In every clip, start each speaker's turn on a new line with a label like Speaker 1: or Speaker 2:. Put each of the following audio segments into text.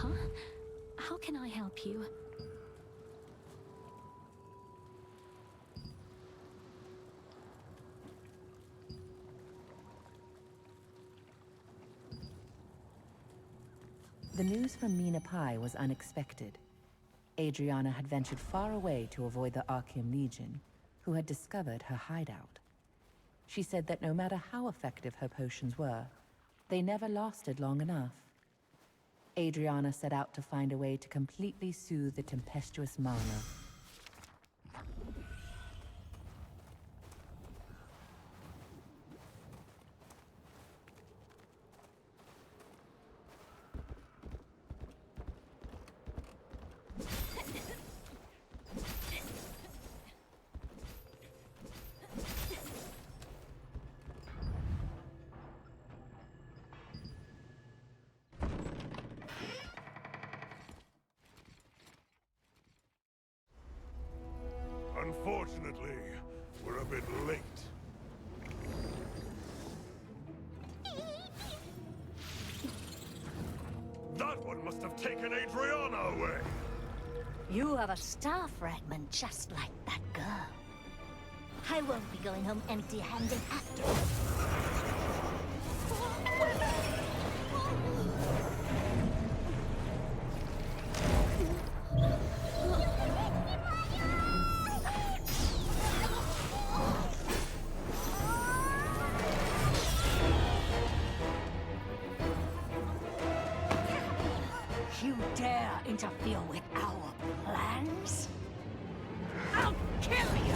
Speaker 1: Huh? How can I help you?
Speaker 2: The news from Mina Pai was unexpected. Adriana had ventured far away to avoid the Archeum Legion, who had discovered her hideout. She said that no matter how effective her potions were, they never lasted long enough. Adriana set out to find a way to completely soothe the tempestuous Mana.
Speaker 3: Unfortunately, we're a bit late. That one must have taken Adriana away!
Speaker 4: You have a star fragment just like that girl. I won't be going home empty-handed after all. You dare interfere with our plans? I'll kill you!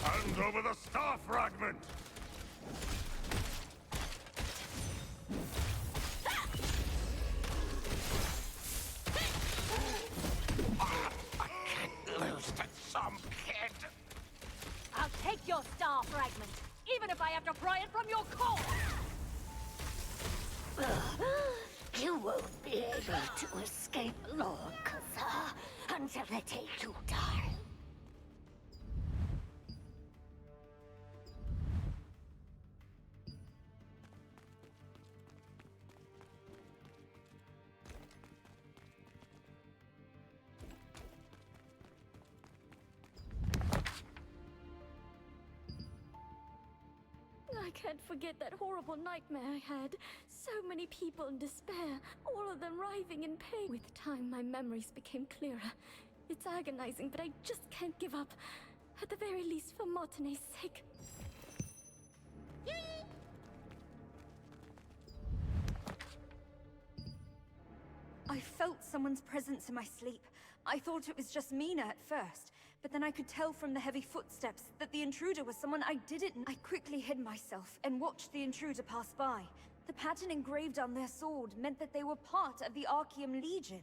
Speaker 3: Hand over the star fragment! I can't lose to some kid!
Speaker 4: I'll take your star fragment, even if I have to pry it from your core! You won't be able to escape Lord Kazar until the day you die.
Speaker 1: I can't forget that horrible nightmare I had. So many people in despair, all of them writhing in pain. With time, my memories became clearer. It's agonizing, but I just can't give up. At the very least, for Martine's sake.
Speaker 5: I felt someone's presence in my sleep. I thought it was just Mina at first, but then I could tell from the heavy footsteps that the intruder was someone I didn't know. I quickly hid myself and watched the intruder pass by. The pattern engraved on their sword meant that they were part of the Archeum Legion.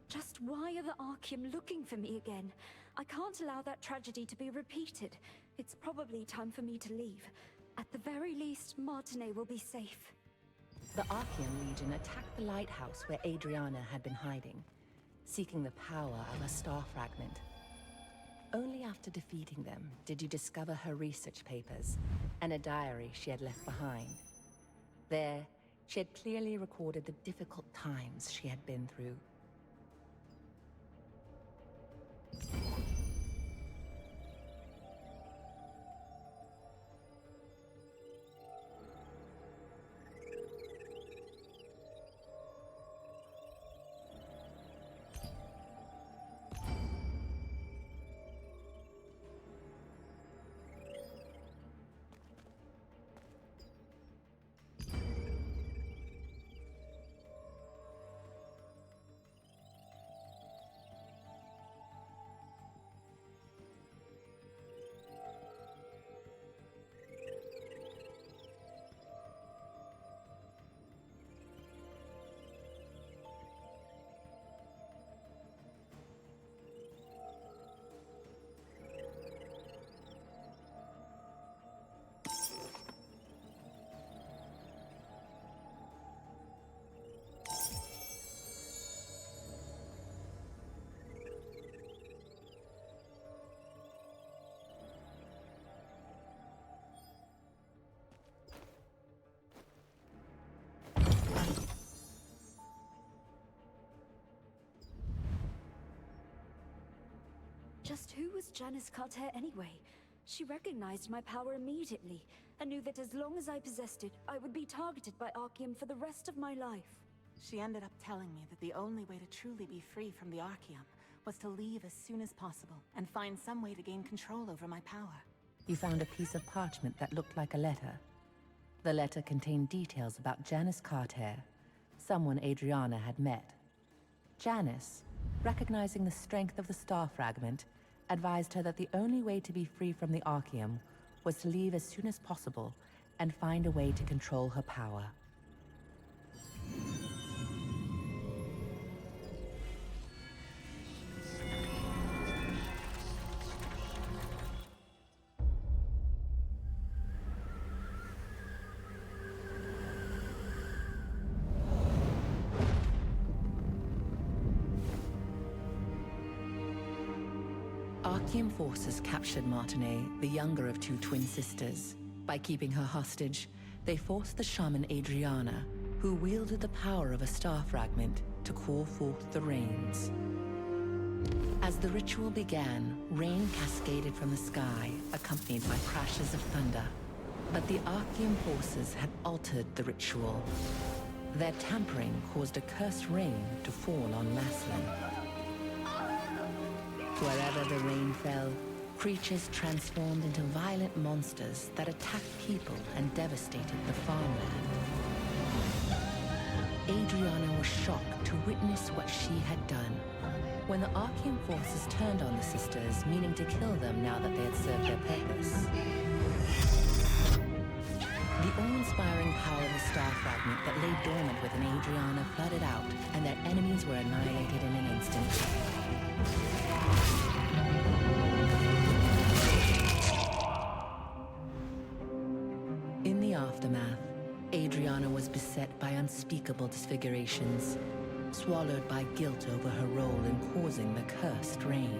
Speaker 5: Just why are the Archeum looking for me again? I can't allow that tragedy to be repeated. It's probably time for me to leave. At the very least, Martine will be safe.
Speaker 2: The Archeum Legion attacked the lighthouse where Adriana had been hiding, seeking the power of a star fragment. Only after defeating them did you discover her research papers and a diary she had left behind. There, she had clearly recorded the difficult times she had been through.
Speaker 5: Just who was Janice Carter anyway? She recognized my power immediately, and knew that as long as I possessed it, I would be targeted by Arceum for the rest of my life.
Speaker 6: She ended up telling me that the only way to truly be free from the Arceum was to leave as soon as possible, and find some way to gain control over my power.
Speaker 2: You found a piece of parchment that looked like a letter. The letter contained details about Janice Carter, someone Adriana had met. Janice, recognizing the strength of the star fragment, advised her that the only way to be free from the Arceum was to leave as soon as possible and find a way to control her power. Arceum forces captured Martinet, the younger of two twin sisters. By keeping her hostage, they forced the shaman Adriana, who wielded the power of a star fragment, to call forth the rains. As the ritual began, rain cascaded from the sky, accompanied by crashes of thunder. But the Arceum forces had altered the ritual. Their tampering caused a cursed rain to fall on Maslin. Wherever the rain fell, creatures transformed into violent monsters that attacked people and devastated the farmland. Adriana was shocked to witness what she had done. When the Arceum forces turned on the sisters, meaning to kill them now that they had served their purpose. The awe-inspiring power of the star fragment that lay dormant within Adriana flooded out, and their enemies were annihilated in an instant. In the aftermath, Adriana was beset by unspeakable disfigurations, swallowed by guilt over her role in causing the cursed rain.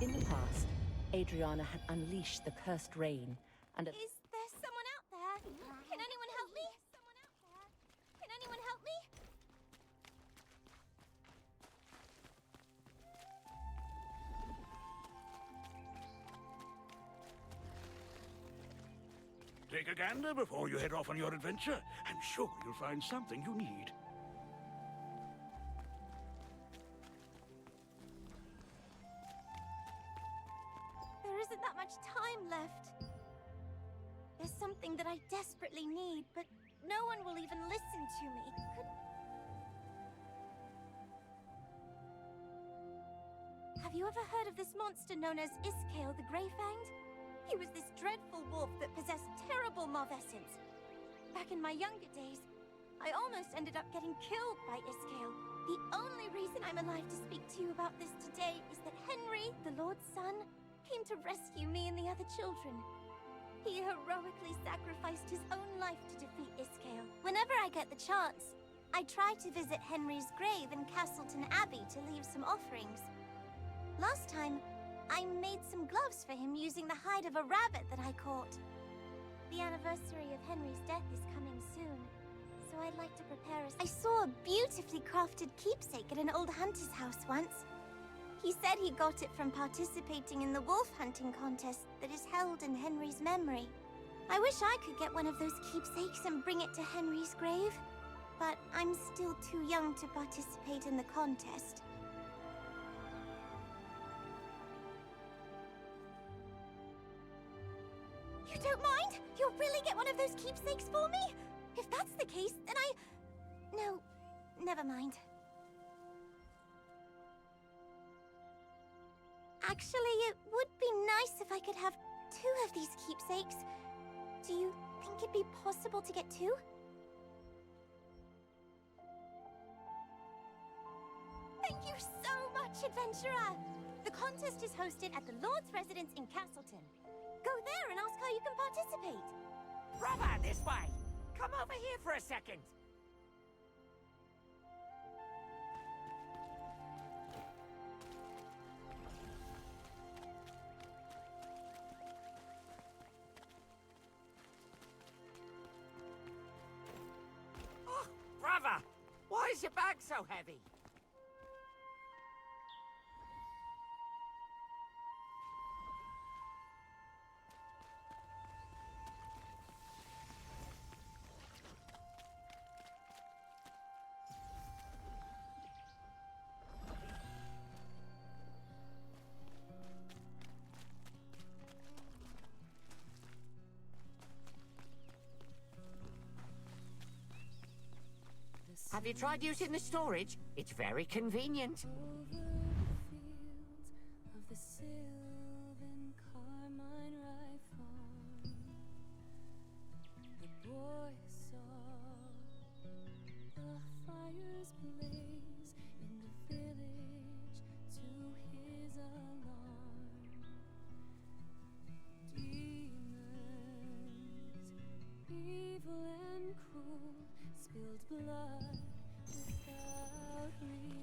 Speaker 2: In the past, Adriana had unleashed the cursed rain, and
Speaker 1: Is there someone out there? Can anyone help me? Someone out there? Can anyone help me?
Speaker 3: Take a gander before you head off on your adventure. I'm sure you'll find something you need.
Speaker 1: There isn't that much time left. There's something that I desperately need, but no one will even listen to me.
Speaker 7: Have you ever heard of this monster known as Iskale the Grey-Fanged? He was this dreadful wolf that possessed terrible moth essence. Back in my younger days, I almost ended up getting killed by Iskale. The only reason I'm alive to speak to you about this today is that Henry, the Lord's son, came to rescue me and the other children. He heroically sacrificed his own life to defeat Iskale. Whenever I get the chance, I try to visit Henry's grave in Castleton Abbey to leave some offerings. Last time, I made some gloves for him using the hide of a rabbit that I caught. The anniversary of Henry's death is coming soon, so I'd like to prepare a... I saw a beautifully crafted keepsake at an old hunter's house once. He said he got it from participating in the wolf hunting contest that is held in Henry's memory. I wish I could get one of those keepsakes and bring it to Henry's grave, but I'm still too young to participate in the contest. You don't mind? You'll really get one of those keepsakes for me? If that's the case, then No, never mind. Actually, it would be nice if I could have 2 of these keepsakes. Do you think it'd be possible to get 2? Thank you so much, adventurer! The contest is hosted at the Lord's residence in Castleton. Go there and ask how you can participate.
Speaker 3: Brother, this way! Come over here for a second! Oh, brother! Why is your bag so heavy? Have you tried using the storage? It's very convenient.
Speaker 1: Of the sylvan carmine rye farm, the boy saw the fires blaze in the village to his alarm. Demons, evil and cruel, spilled blood without regard.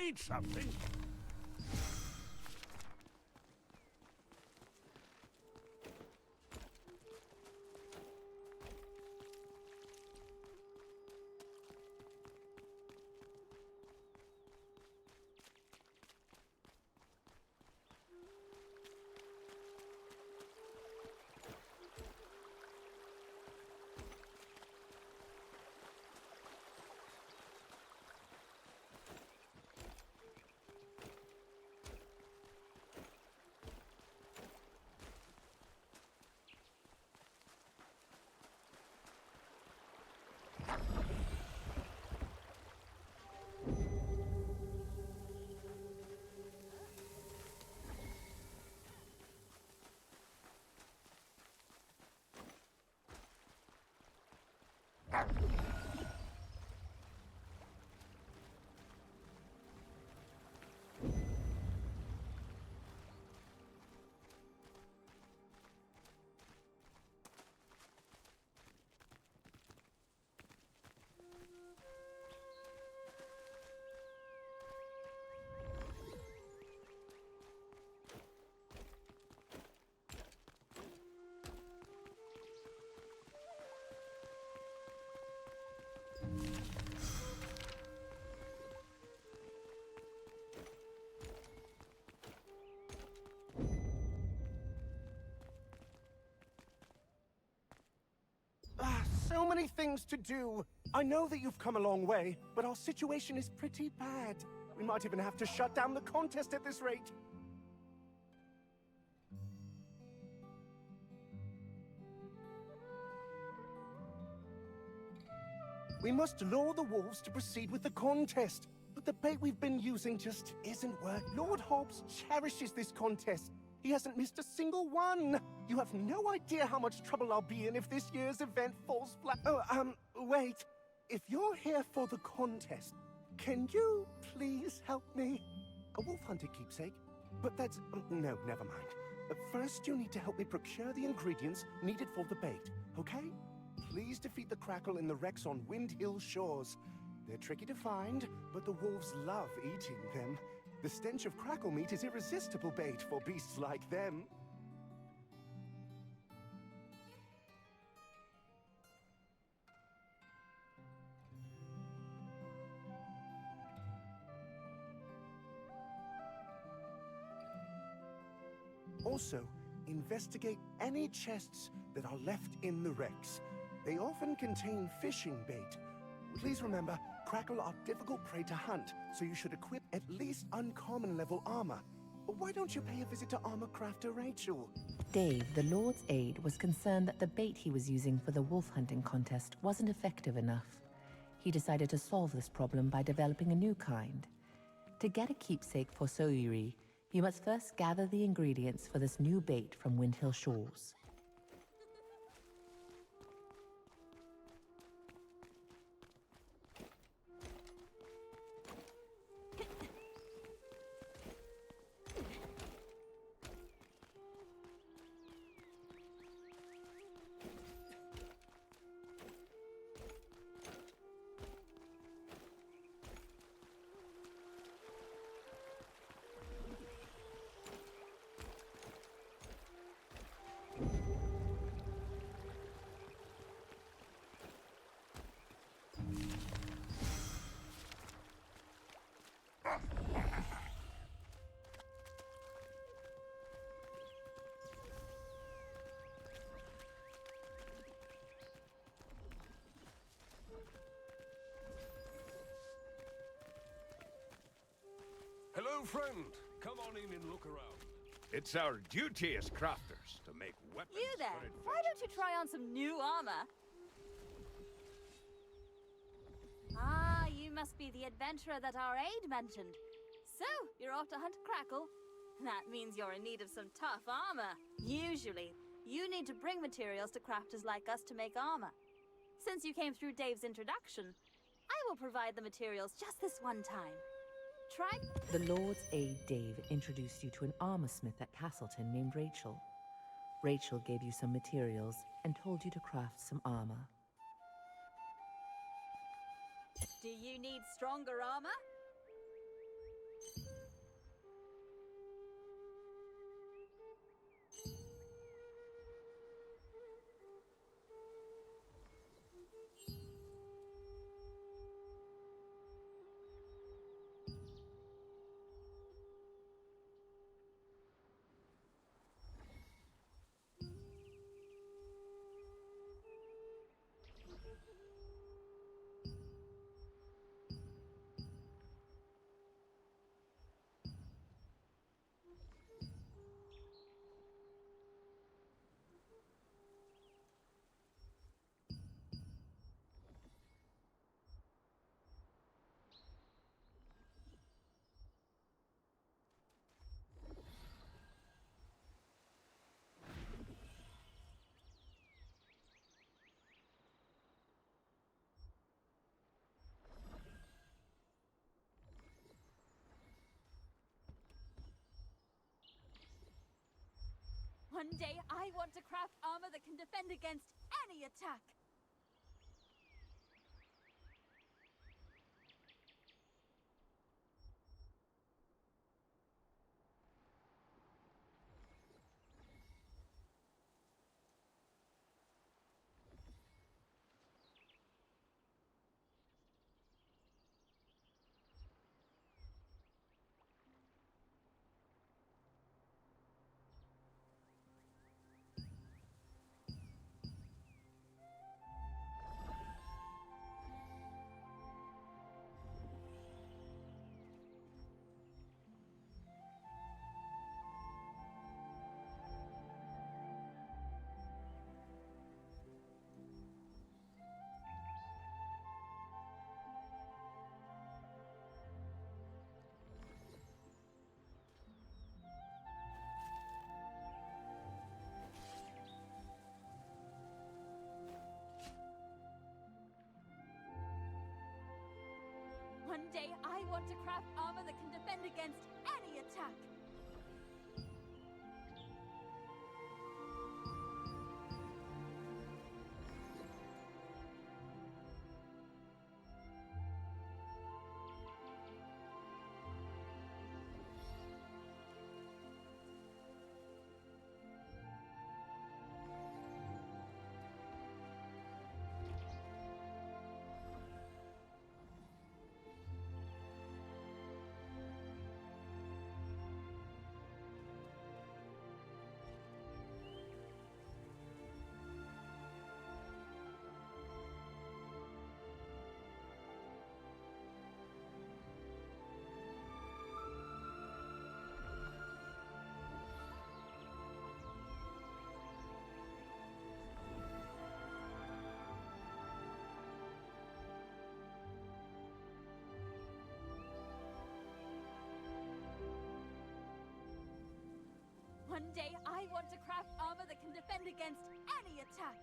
Speaker 3: need something. So many things to do. I know that you've come a long way, but our situation is pretty bad. We might even have to shut down the contest at this rate. We must lure the wolves to proceed with the contest. But the bait we've been using just isn't working. Lord Hobbs cherishes this contest. He hasn't missed a single one. You have no idea how much trouble I'll be in if this year's event falls flat. Oh, wait. If you're here for the contest, can you please help me? A wolf hunter keepsake? But that's... no, never mind. First, you need to help me procure the ingredients needed for the bait, okay? Please defeat the Crackle in the wrecks on Wind Hill shores. They're tricky to find, but the wolves love eating them. The stench of crackle meat is irresistible bait for beasts like them. Also, investigate any chests that are left in the wrecks. They often contain fishing bait. Please remember, Crackle are difficult prey to hunt, so you should equip at least uncommon level armor. Why don't you pay a visit to armor crafter Rachel?
Speaker 2: Dave, the Lord's aide, was concerned that the bait he was using for the wolf hunting contest wasn't effective enough. He decided to solve this problem by developing a new kind. To get a keepsake for Soyuri, you must first gather the ingredients for this new bait from Windhill Shores.
Speaker 3: Hello, friend. Come on in and look around. It's our duty as crafters to make weapons.
Speaker 8: You there, why don't you try on some new armor? Ah, you must be the adventurer that our aide mentioned. So, you're off to hunt Crackle? That means you're in need of some tough armor. Usually, you need to bring materials to crafters like us to make armor. Since you came through Dave's introduction, I will provide the materials just this one time. Try...
Speaker 2: The Lord's aide, Dave, introduced you to an armorsmith at Castleton named Rachel. Rachel gave you some materials and told you to craft some armor.
Speaker 8: Do you need stronger armor? One day I want to craft armor that can defend against any attack. One day I want to craft armor that can defend against any attack. One day I want to craft armor that can defend against any attack.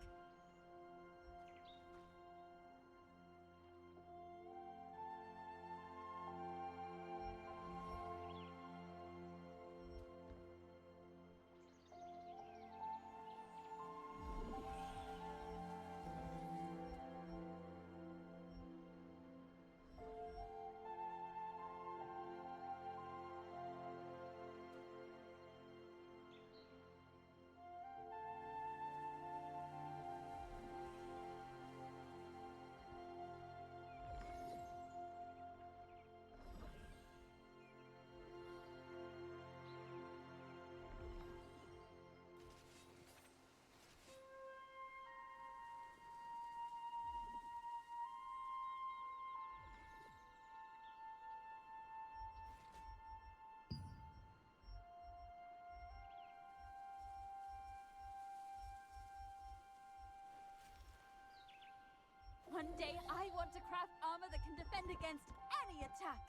Speaker 8: One day I want to craft armor that can defend against any attack.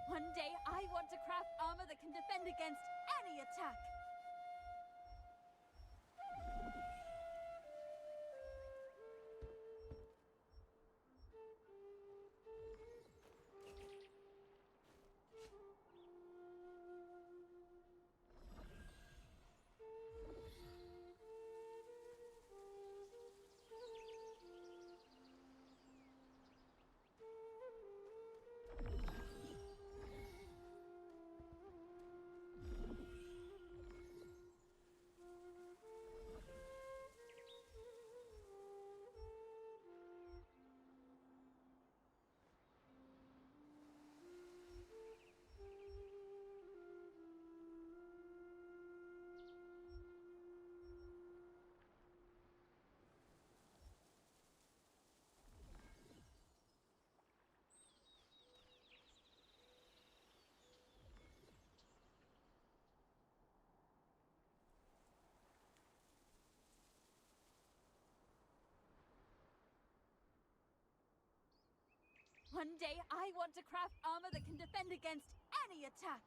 Speaker 8: One day I want to craft armor that can defend against any attack. One day I want to craft armor that can defend against any attack.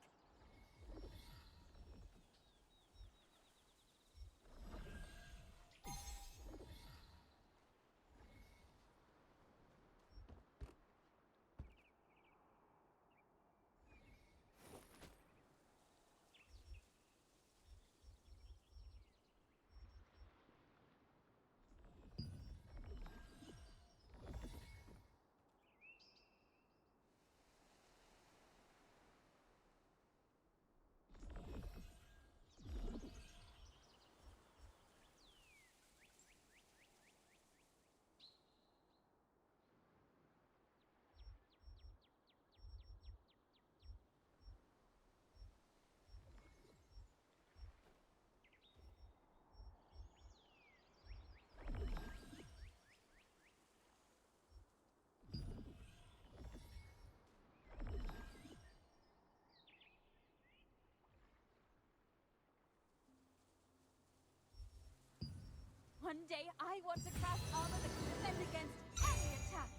Speaker 8: One day I want to craft armor that can defend against any attack.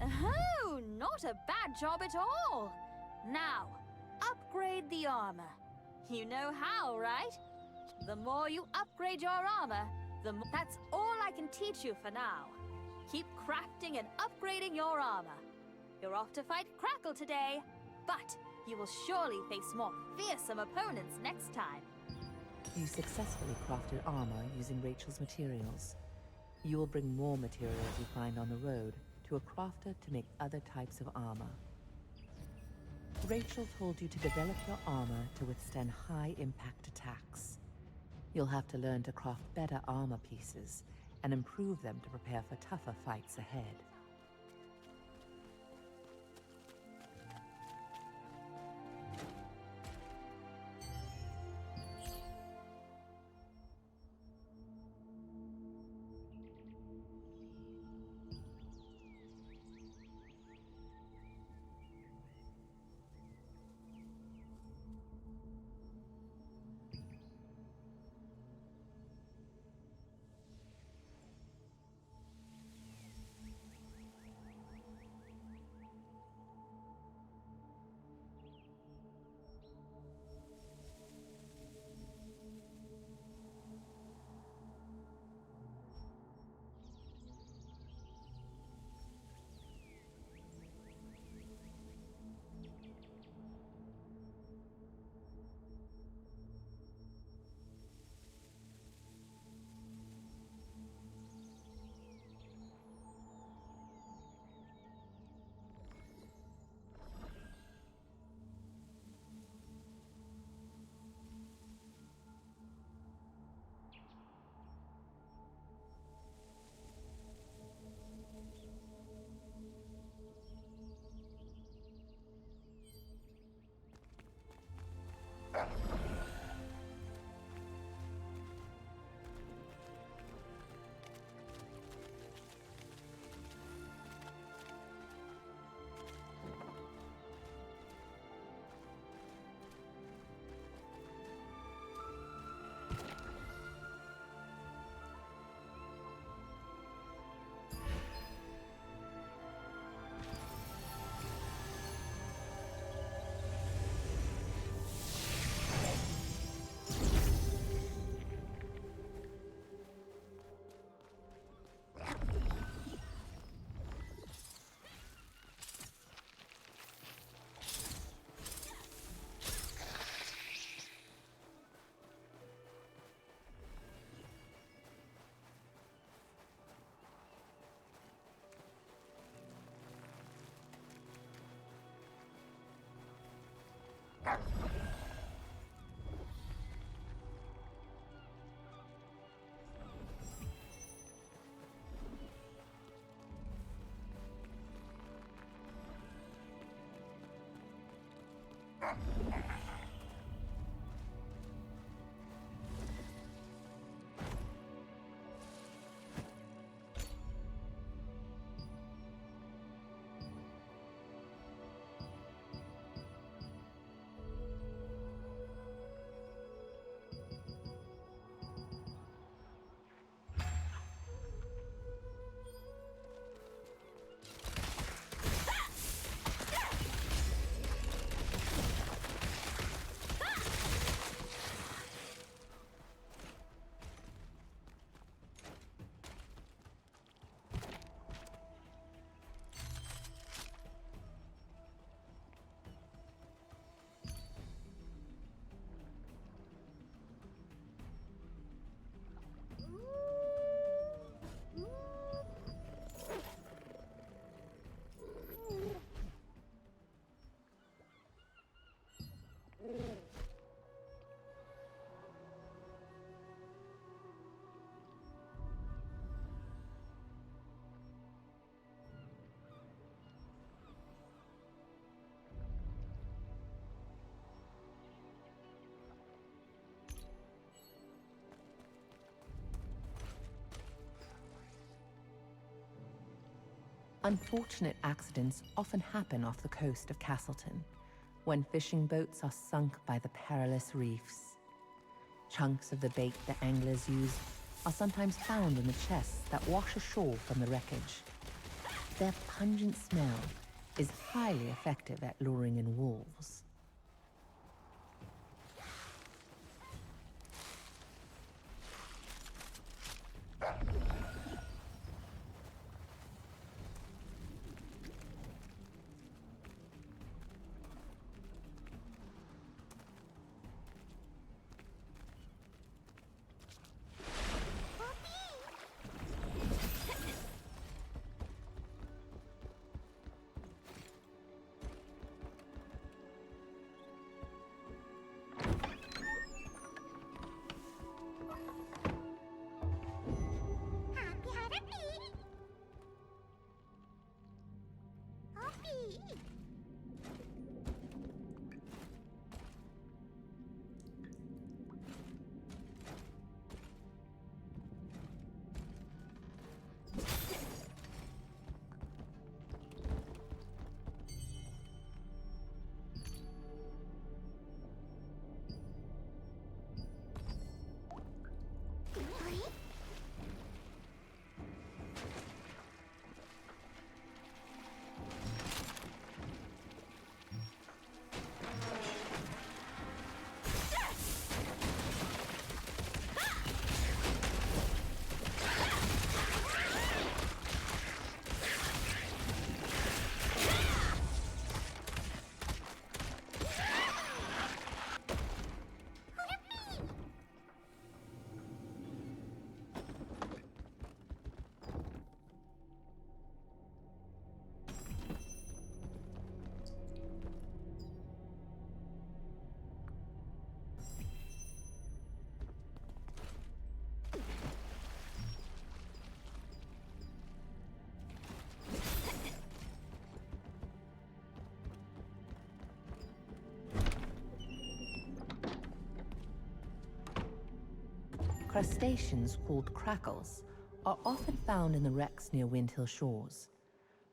Speaker 8: Oh, not a bad job at all. Now, upgrade the armor. You know how, right? The more you upgrade your armor, the more... That's all I can teach you for now. Keep crafting and upgrading your armor. You're off to fight Crackle today, but you will surely face more fearsome opponents next time.
Speaker 2: You successfully crafted armor using Rachel's materials. You will bring more materials you find on the road to a crafter to make other types of armor. Rachel told you to develop your armor to withstand high-impact attacks. You'll have to learn to craft better armor pieces and improve them to prepare for tougher fights ahead. Unfortunate accidents often happen off the coast of Castleton, when fishing boats are sunk by the perilous reefs. Chunks of the bait the anglers use are sometimes found in the chests that wash ashore from the wreckage. Their pungent smell is highly effective at luring in wolves. Crustaceans called crackles are often found in the wrecks near Windhill shores.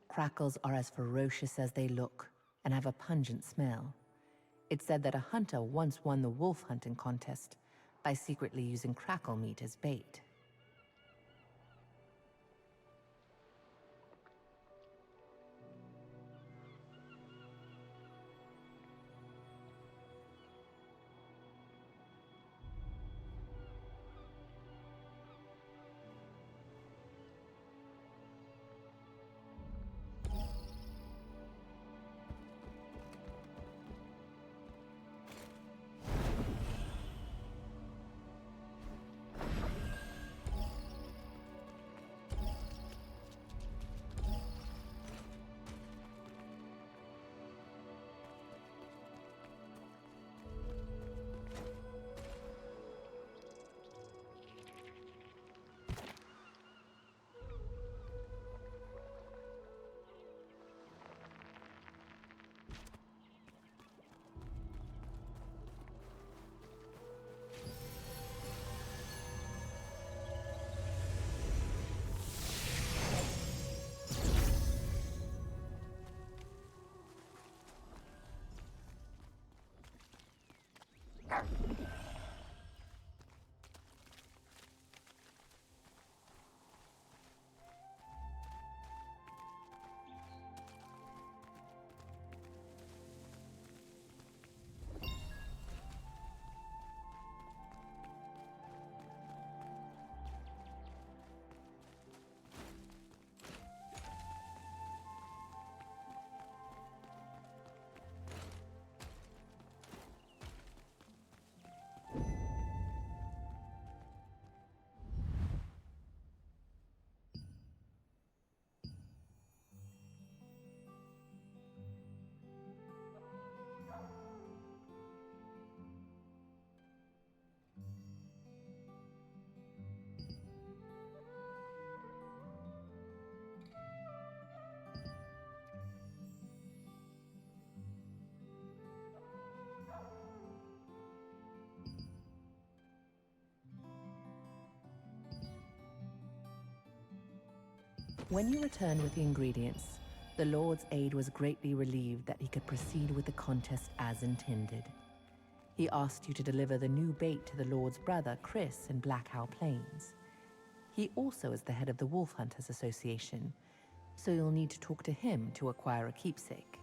Speaker 2: Crackles are as ferocious as they look and have a pungent smell. It's said that a hunter once won the wolf hunting contest by secretly using crackle meat as bait. When you returned with the ingredients, the Lord's aide was greatly relieved that he could proceed with the contest as intended. He asked you to deliver the new bait to the Lord's brother, Chris, in Blackhow Plains. He also is the head of the Wolf Hunters Association, so you'll need to talk to him to acquire a keepsake.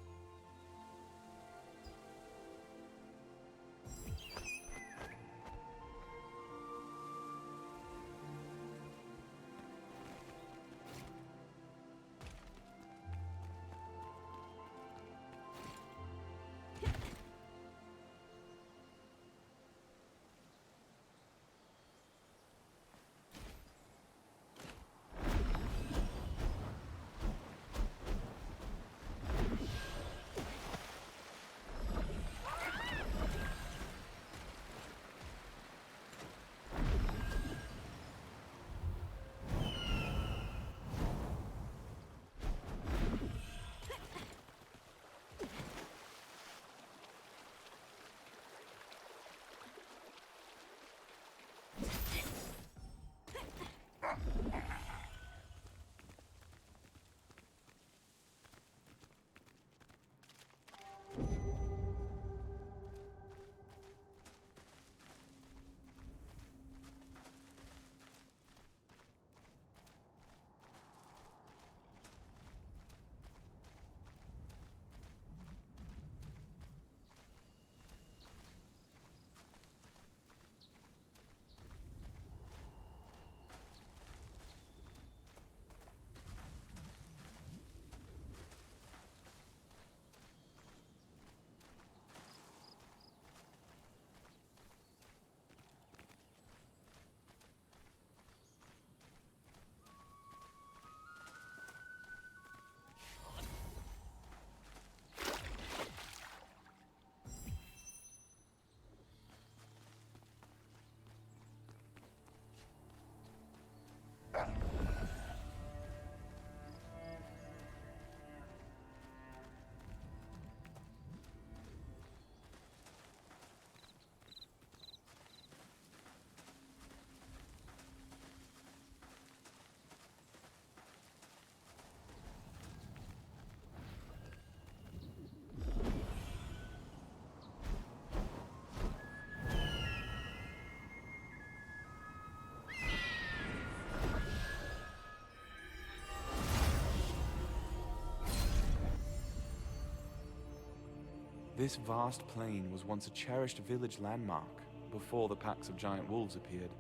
Speaker 9: This vast plain was once a cherished village landmark before the packs of giant wolves appeared.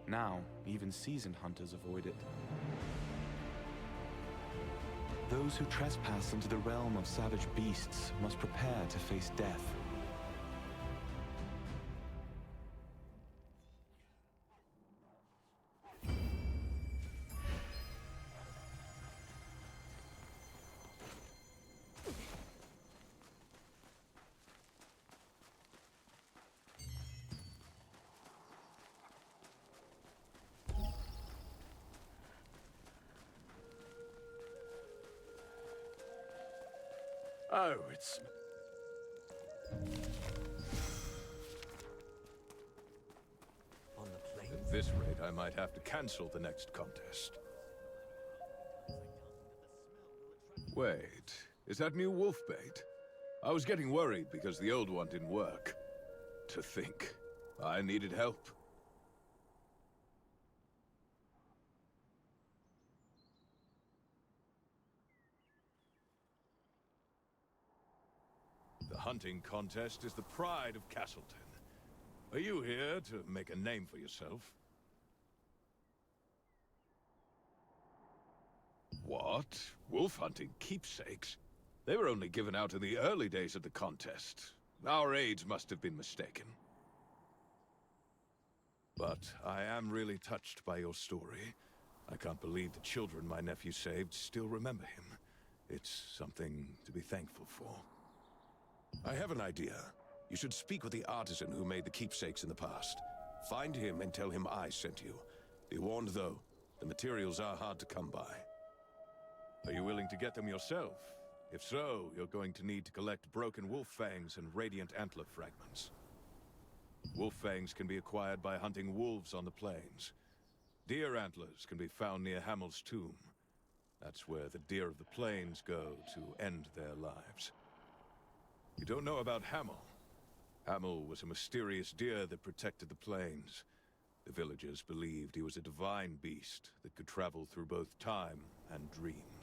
Speaker 9: Now, even seasoned hunters avoid it. Those who trespass into the realm of savage beasts must prepare to face death.
Speaker 10: Oh, it's...
Speaker 3: On the plane?
Speaker 10: At this rate, I might have to cancel the next contest. Wait, is that new wolf bait? I was getting worried because the old one didn't work. To think, I needed help. The hunting contest is the pride of Castleton. Are you here to make a name for yourself? What? Wolf hunting keepsakes? They were only given out in the early days of the contest. Our aides must have been mistaken. But I am really touched by your story. I can't believe the children my nephew saved still remember him. It's something to be thankful for. I have an idea. You should speak with the artisan who made the keepsakes in the past. Find him and tell him I sent you. Be warned, though, the materials are hard to come by. Are you willing to get them yourself? If so, you're going to need to collect broken wolf fangs and radiant antler fragments. Wolf fangs can be acquired by hunting wolves on the plains. Deer antlers can be found near Hamel's tomb. That's where the deer of the plains go to end their lives. You don't know about Hamel. Hamel was a mysterious deer that protected the plains. The villagers believed he was a divine beast that could travel through both time and dreams.